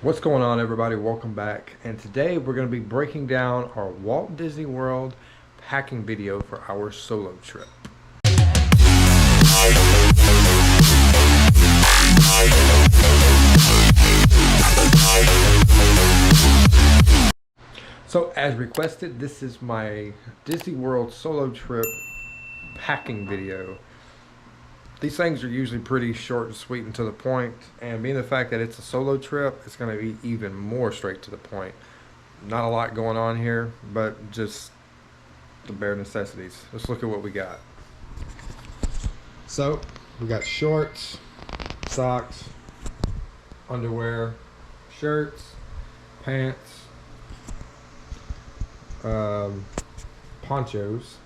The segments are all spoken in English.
What's going on, everybody? Welcome back. And today we're going to be breaking down our Walt Disney World packing video for our solo trip. So as requested, this is my Disney World solo trip packing video. These things are usually pretty short and sweet and to the point, and being the fact that it's a solo trip, it's going to be even more straight to the point. Not a lot going on here, but just the bare necessities. Let's look at what we got. So we got shorts, socks, underwear, shirts, pants, ponchos.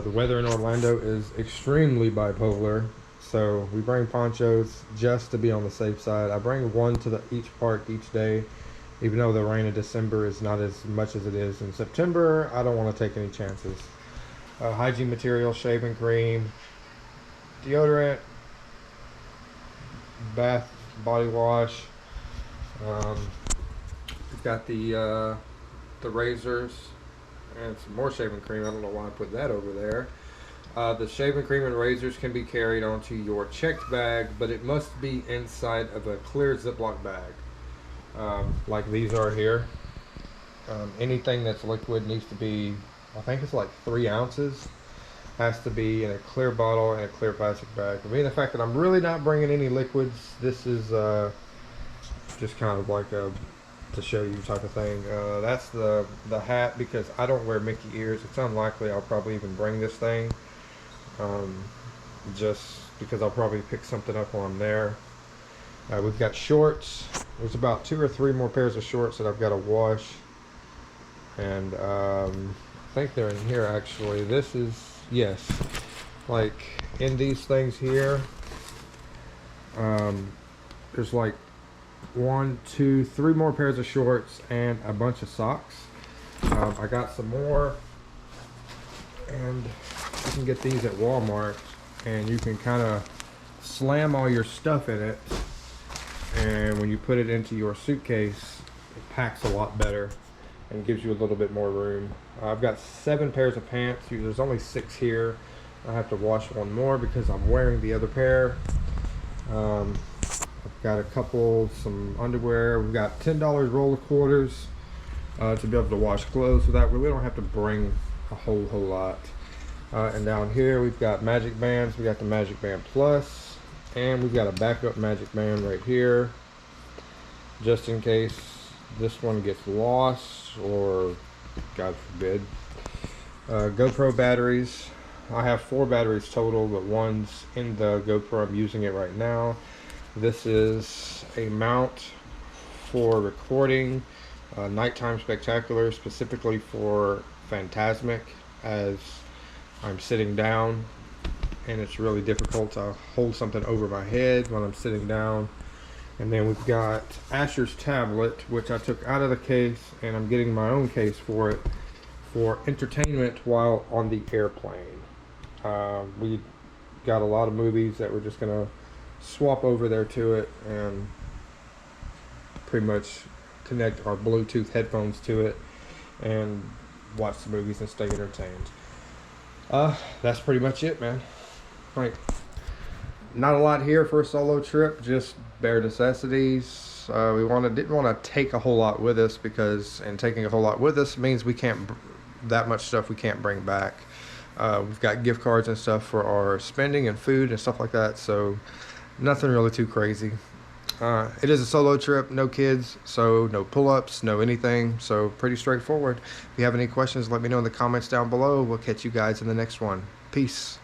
The weather in Orlando is extremely bipolar, so we bring ponchos just to be on the safe side. I bring one to each park each day, even though the rain in December is not as much as it is in September. I don't want to take any chances. Hygiene material, shaving cream, deodorant, bath body wash. We've got the razors and some more shaving cream. I don't know why I put that over there. The shaving cream and razors can be carried onto your checked bag, but it must be inside of a clear Ziploc bag, like these are here. Anything that's liquid needs to be, I think it's like 3 ounces, has to be in a clear bottle and a clear plastic bag. But being the fact that I'm really not bringing any liquids, this is just kind of like a to show you type of thing. That's the hat, because I don't wear Mickey ears. It's unlikely I'll probably even bring this thing, just because I'll probably pick something up while I'm there. We've got shorts. There's about 2 or 3 more pairs of shorts that I've got to wash, and I think they're in here actually. This is, yes, like in these things here, there's like 1, 2, 3 more pairs of shorts and a bunch of socks. I got some more, and you can get these at Walmart, and you can kind of slam all your stuff in it, and when you put it into your suitcase, it packs a lot better and gives you a little bit more room. I've got 7 pairs of pants. There's only 6 here. I have to wash 1 more because I'm wearing the other pair. Got a couple, some underwear. We've got $10 roll of quarters to be able to wash clothes, so that way we don't have to bring a whole lot. And down here we've got Magic Bands. We got the Magic Band Plus, and we've got a backup Magic Band right here, just in case this one gets lost, or God forbid. GoPro batteries. I have 4 batteries total, but one's in the GoPro. I'm using it right now. This is a mount for recording nighttime spectacular, specifically for Fantasmic, as I'm sitting down and it's really difficult to hold something over my head when I'm sitting down. And then we've got Asher's tablet, which I took out of the case, and I'm getting my own case for it for entertainment while on the airplane. We got a lot of movies that we're just gonna swap over there to it and pretty much connect our Bluetooth headphones to it and watch the movies and stay entertained. That's pretty much it, man. Like, not a lot here for a solo trip, just bare necessities. We didn't want to take a whole lot with us, because taking a whole lot with us means we can't, that much stuff we can't bring back. We've got gift cards and stuff for our spending and food and stuff like that, so nothing really too crazy. It is a solo trip, no kids, so no pull-ups, no anything, so pretty straightforward. If you have any questions, let me know in the comments down below. We'll catch you guys in the next one. Peace.